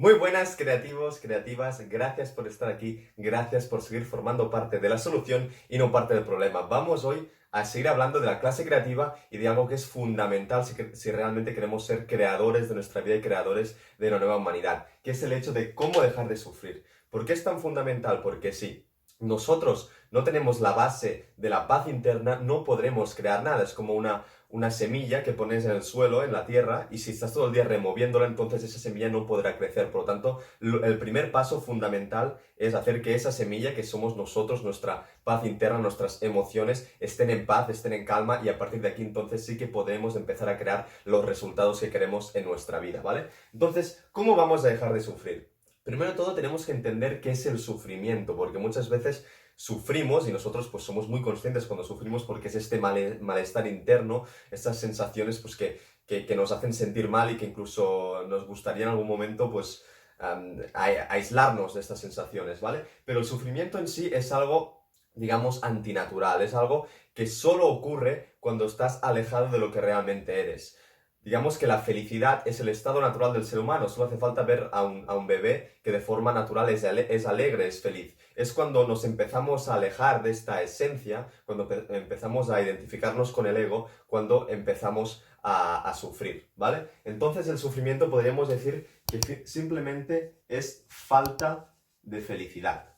Muy buenas, creativos, creativas, gracias por estar aquí, gracias por seguir formando parte de la solución y no parte del problema. Vamos hoy a seguir hablando de la clase creativa y de algo que es fundamental si realmente queremos ser creadores de nuestra vida y creadores de una nueva humanidad, que es el hecho de cómo dejar de sufrir. ¿Por qué es tan fundamental? Porque si nosotros no tenemos la base de la paz interna, no podremos crear nada. Es como una semilla que pones en el suelo, en la tierra, y si estás todo el día removiéndola, entonces esa semilla no podrá crecer. Por lo tanto, el primer paso fundamental es hacer que esa semilla, que somos nosotros, nuestra paz interna, nuestras emociones, estén en paz, estén en calma, y a partir de aquí entonces sí que podemos empezar a crear los resultados que queremos en nuestra vida, ¿vale? Entonces, ¿cómo vamos a dejar de sufrir? Primero de todo tenemos que entender qué es el sufrimiento, porque muchas veces sufrimos y nosotros pues somos muy conscientes cuando sufrimos porque es este malestar interno, estas sensaciones pues que nos hacen sentir mal y que incluso nos gustaría en algún momento pues aislarnos de estas sensaciones, ¿vale? Pero el sufrimiento en sí es algo, digamos, antinatural, es algo que solo ocurre cuando estás alejado de lo que realmente eres. Digamos que la felicidad es el estado natural del ser humano, solo hace falta ver a un bebé que de forma natural es alegre, es feliz. Es cuando nos empezamos a alejar de esta esencia, cuando empezamos a identificarnos con el ego, cuando empezamos a sufrir, ¿vale? Entonces el sufrimiento podríamos decir que simplemente es falta de felicidad.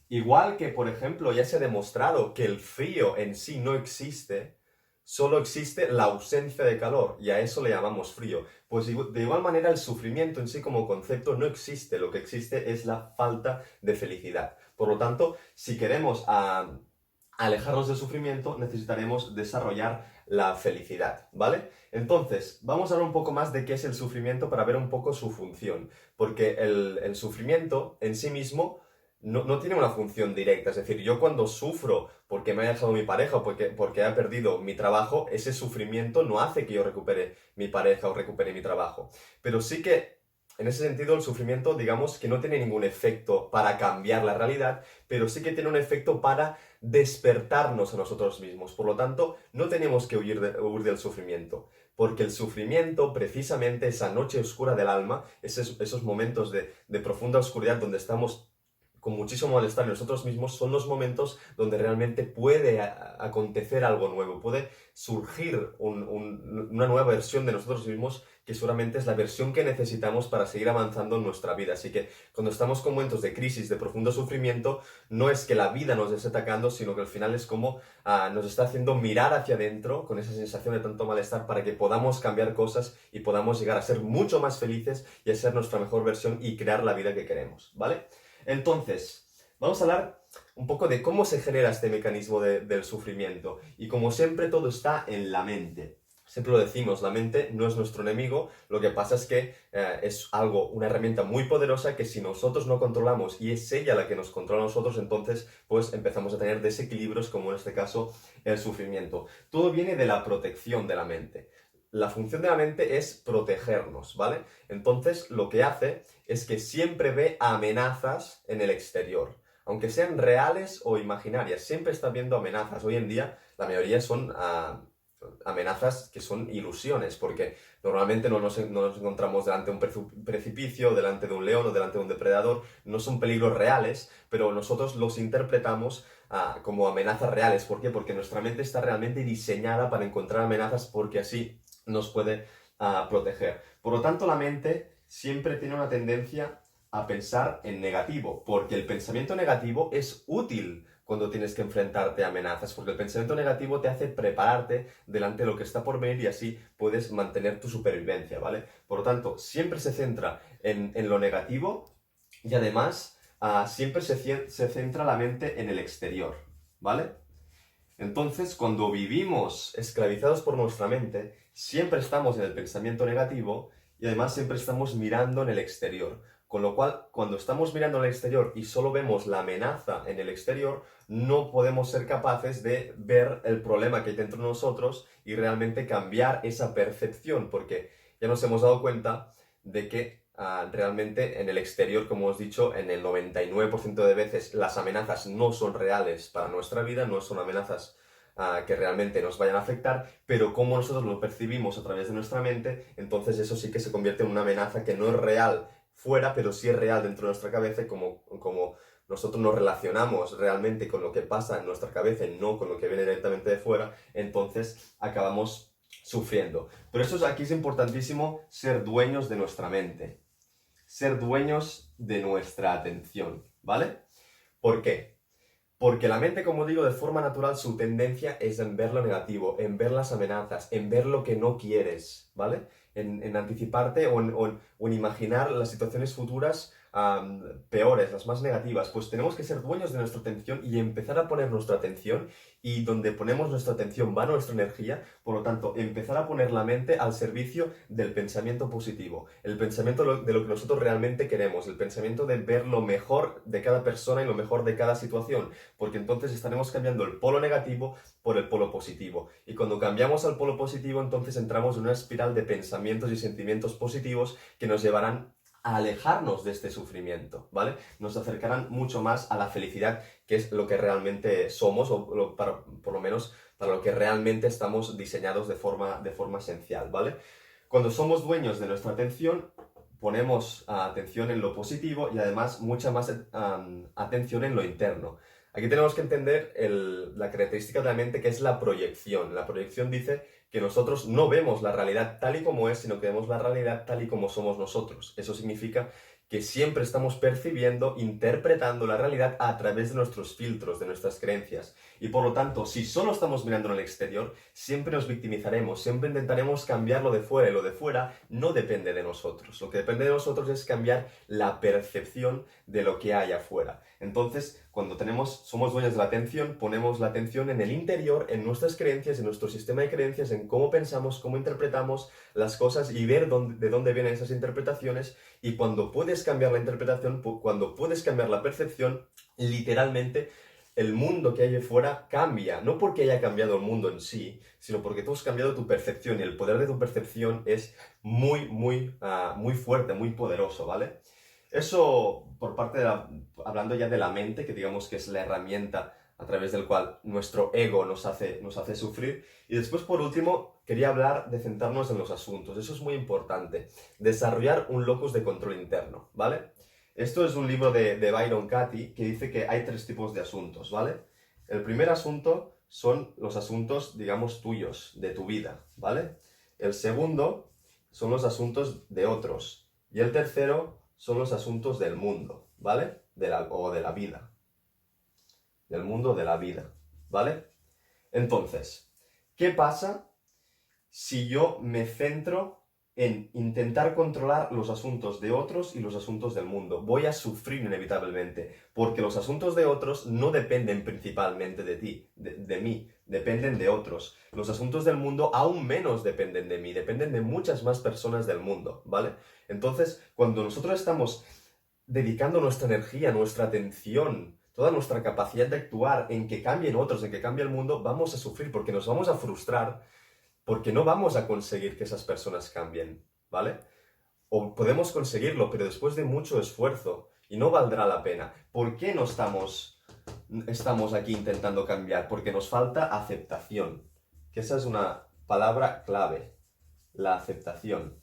Igual que, por ejemplo, ya se ha demostrado que el frío en sí no existe, solo existe la ausencia de calor, y a eso le llamamos frío. Pues de igual manera el sufrimiento en sí como concepto no existe, lo que existe es la falta de felicidad. Por lo tanto, si queremos alejarnos del sufrimiento, necesitaremos desarrollar la felicidad, ¿vale? Entonces, vamos a hablar un poco más de qué es el sufrimiento para ver un poco su función, porque el sufrimiento en sí mismo no tiene una función directa. Es decir, yo cuando sufro porque me ha dejado mi pareja o porque he perdido mi trabajo, ese sufrimiento no hace que yo recupere mi pareja o recupere mi trabajo. Pero sí que, en ese sentido, el sufrimiento, digamos que no tiene ningún efecto para cambiar la realidad, pero sí que tiene un efecto para despertarnos a nosotros mismos. Por lo tanto, no tenemos que huir del sufrimiento. Porque el sufrimiento, precisamente esa noche oscura del alma, esos momentos de profunda oscuridad donde estamos con muchísimo malestar en nosotros mismos, son los momentos donde realmente puede acontecer algo nuevo, puede surgir una nueva versión de nosotros mismos que seguramente es la versión que necesitamos para seguir avanzando en nuestra vida. Así que cuando estamos con momentos de crisis, de profundo sufrimiento, no es que la vida nos esté atacando, sino que al final es como nos está haciendo mirar hacia adentro con esa sensación de tanto malestar para que podamos cambiar cosas y podamos llegar a ser mucho más felices y a ser nuestra mejor versión y crear la vida que queremos, ¿vale? Entonces, vamos a hablar un poco de cómo se genera este mecanismo del sufrimiento. Y como siempre, todo está en la mente. Siempre lo decimos, la mente no es nuestro enemigo, lo que pasa es que es una herramienta muy poderosa que si nosotros no controlamos y es ella la que nos controla a nosotros, entonces pues empezamos a tener desequilibrios como en este caso el sufrimiento. Todo viene de la protección de la mente. La función de la mente es protegernos, ¿vale? Entonces lo que hace es que siempre ve amenazas en el exterior. Aunque sean reales o imaginarias, siempre está viendo amenazas. Hoy en día la mayoría son amenazas que son ilusiones, porque normalmente no nos encontramos delante de un precipicio, delante de un león o delante de un depredador. No son peligros reales, pero nosotros los interpretamos como amenazas reales. ¿Por qué? Porque nuestra mente está realmente diseñada para encontrar amenazas porque así nos puede proteger. Por lo tanto, la mente siempre tiene una tendencia a pensar en negativo, porque el pensamiento negativo es útil cuando tienes que enfrentarte a amenazas, porque el pensamiento negativo te hace prepararte delante de lo que está por venir y así puedes mantener tu supervivencia, ¿vale? Por lo tanto, siempre se centra en lo negativo y además siempre se centra la mente en el exterior, ¿vale? Entonces, cuando vivimos esclavizados por nuestra mente, siempre estamos en el pensamiento negativo y además siempre estamos mirando en el exterior. Con lo cual, cuando estamos mirando en el exterior y solo vemos la amenaza en el exterior, no podemos ser capaces de ver el problema que hay dentro de nosotros y realmente cambiar esa percepción, porque ya nos hemos dado cuenta de que realmente en el exterior, como os he dicho, en el 99% de veces las amenazas no son reales para nuestra vida, no son amenazas que realmente nos vayan a afectar, pero como nosotros lo percibimos a través de nuestra mente, entonces eso sí que se convierte en una amenaza que no es real fuera, pero sí es real dentro de nuestra cabeza, y como nosotros nos relacionamos realmente con lo que pasa en nuestra cabeza y no con lo que viene directamente de fuera, entonces acabamos sufriendo. Por eso aquí es importantísimo ser dueños de nuestra mente, ser dueños de nuestra atención, ¿vale? ¿Por qué? Porque la mente, como digo, de forma natural, su tendencia es en ver lo negativo, en ver las amenazas, en ver lo que no quieres, ¿vale? En anticiparte o en imaginar las situaciones futuras peores, las más negativas. Pues tenemos que ser dueños de nuestra atención y empezar a poner nuestra atención, y donde ponemos nuestra atención va nuestra energía. Por lo tanto, empezar a poner la mente al servicio del pensamiento positivo, el pensamiento de lo que nosotros realmente queremos, el pensamiento de ver lo mejor de cada persona y lo mejor de cada situación, porque entonces estaremos cambiando el polo negativo por el polo positivo. Y cuando cambiamos al polo positivo, entonces entramos en una espiral de pensamientos y sentimientos positivos que nos llevarán a alejarnos de este sufrimiento, ¿vale? Nos acercarán mucho más a la felicidad, que es lo que realmente somos, por lo menos para lo que realmente estamos diseñados de forma esencial, ¿vale? Cuando somos dueños de nuestra atención, ponemos atención en lo positivo y además mucha más atención en lo interno. Aquí tenemos que entender la característica de la mente, que es la proyección. La proyección dice que nosotros no vemos la realidad tal y como es, sino que vemos la realidad tal y como somos nosotros. Eso significa que siempre estamos percibiendo, interpretando la realidad a través de nuestros filtros, de nuestras creencias. Y por lo tanto, si solo estamos mirando en el exterior, siempre nos victimizaremos, siempre intentaremos cambiar lo de fuera, y lo de fuera no depende de nosotros. Lo que depende de nosotros es cambiar la percepción de lo que hay afuera. Entonces, cuando somos dueños de la atención, ponemos la atención en el interior, en nuestras creencias, en nuestro sistema de creencias, en cómo pensamos, cómo interpretamos las cosas, y ver de dónde vienen esas interpretaciones. Y cuando puedes cambiar la interpretación, cuando puedes cambiar la percepción, literalmente el mundo que hay afuera cambia. No porque haya cambiado el mundo en sí, sino porque tú has cambiado tu percepción, y el poder de tu percepción es muy, muy, muy fuerte, muy poderoso, ¿vale? Eso por parte hablando ya de la mente, que digamos que es la herramienta a través del cual nuestro ego nos hace sufrir. Y después, por último, quería hablar de centrarnos en los asuntos. Eso es muy importante. Desarrollar un locus de control interno, ¿vale? Esto es un libro de Byron Katie, que dice que hay 3 tipos de asuntos, ¿vale? El primer asunto son los asuntos, digamos, tuyos, de tu vida, ¿vale? El segundo son los asuntos de otros. Y el tercero son los asuntos del mundo, ¿vale? O de la vida. Del mundo, de la vida, ¿vale? Entonces, ¿qué pasa si yo me centro en intentar controlar los asuntos de otros y los asuntos del mundo? Voy a sufrir inevitablemente, porque los asuntos de otros no dependen principalmente de ti, de mí, dependen de otros. Los asuntos del mundo aún menos dependen de mí, dependen de muchas más personas del mundo, ¿vale? Entonces, cuando nosotros estamos dedicando nuestra energía, nuestra atención, toda nuestra capacidad de actuar en que cambien otros, en que cambie el mundo, vamos a sufrir, porque nos vamos a frustrar, porque no vamos a conseguir que esas personas cambien, ¿vale? O podemos conseguirlo, pero después de mucho esfuerzo, y no valdrá la pena. ¿Por qué no estamos aquí intentando cambiar? Porque nos falta aceptación, que esa es una palabra clave, la aceptación,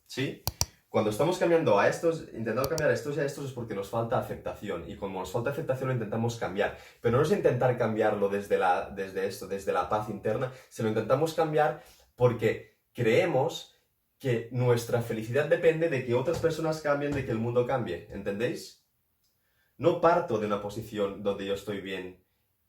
¿sí? Cuando estamos cambiando a estos, intentando cambiar a estos y a estos, es porque nos falta aceptación. Y como nos falta aceptación, lo intentamos cambiar. Pero no es intentar cambiarlo desde la paz interna, sino intentamos cambiar porque creemos que nuestra felicidad depende de que otras personas cambien, de que el mundo cambie. ¿Entendéis? No parto de una posición donde yo estoy bien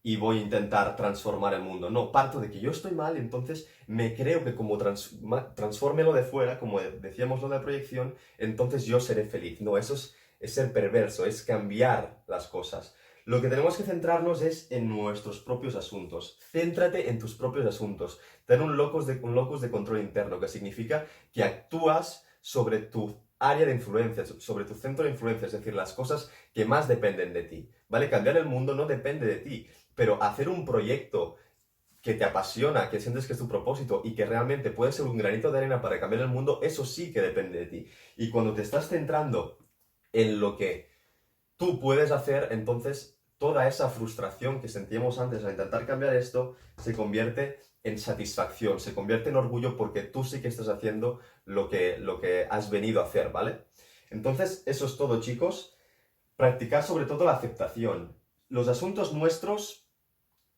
y voy a intentar transformar el mundo. No, parto de que yo estoy mal, entonces me creo que como transforme lo de fuera, como decíamos lo de la proyección, entonces yo seré feliz. No, eso es ser perverso, es cambiar las cosas. Lo que tenemos que centrarnos es en nuestros propios asuntos. Céntrate en tus propios asuntos. Ten un locus de control interno, que significa que actúas sobre tu área de influencia, sobre tu centro de influencia, es decir, las cosas que más dependen de ti, ¿vale? Cambiar el mundo no depende de ti, pero hacer un proyecto que te apasiona, que sientes que es tu propósito y que realmente puede ser un granito de arena para cambiar el mundo, eso sí que depende de ti. Y cuando te estás centrando en lo que tú puedes hacer, entonces toda esa frustración que sentíamos antes al intentar cambiar esto se convierte en satisfacción, se convierte en orgullo porque tú sí que estás haciendo lo que has venido a hacer, ¿vale? Entonces, eso es todo, chicos. Practicar sobre todo la aceptación. Los asuntos nuestros,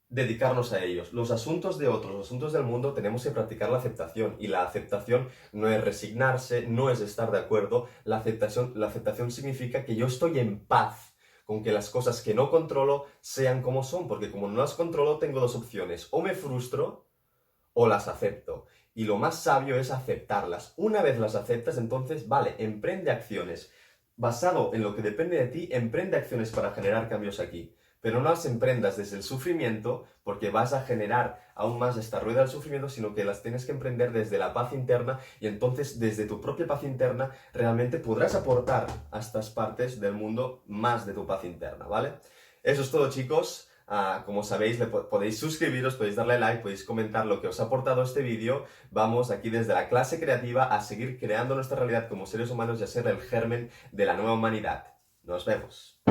dedicarnos a ellos. Los asuntos de otros, los asuntos del mundo, tenemos que practicar la aceptación. Y la aceptación no es resignarse, no es estar de acuerdo. La aceptación significa que yo estoy en paz con que las cosas que no controlo sean como son, porque como no las controlo tengo dos opciones: o me frustro o las acepto. Y lo más sabio es aceptarlas. Una vez las aceptas, entonces, vale, emprende acciones. Basado en lo que depende de ti, emprende acciones para generar cambios aquí. Pero no las emprendas desde el sufrimiento, porque vas a generar aún más esta rueda del sufrimiento, sino que las tienes que emprender desde la paz interna, y entonces desde tu propia paz interna realmente podrás aportar a estas partes del mundo más de tu paz interna, ¿vale? Eso es todo, chicos. Como sabéis, podéis suscribiros, podéis darle like, podéis comentar lo que os ha aportado este vídeo. Vamos aquí desde la clase creativa a seguir creando nuestra realidad como seres humanos y a ser el germen de la nueva humanidad. Nos vemos.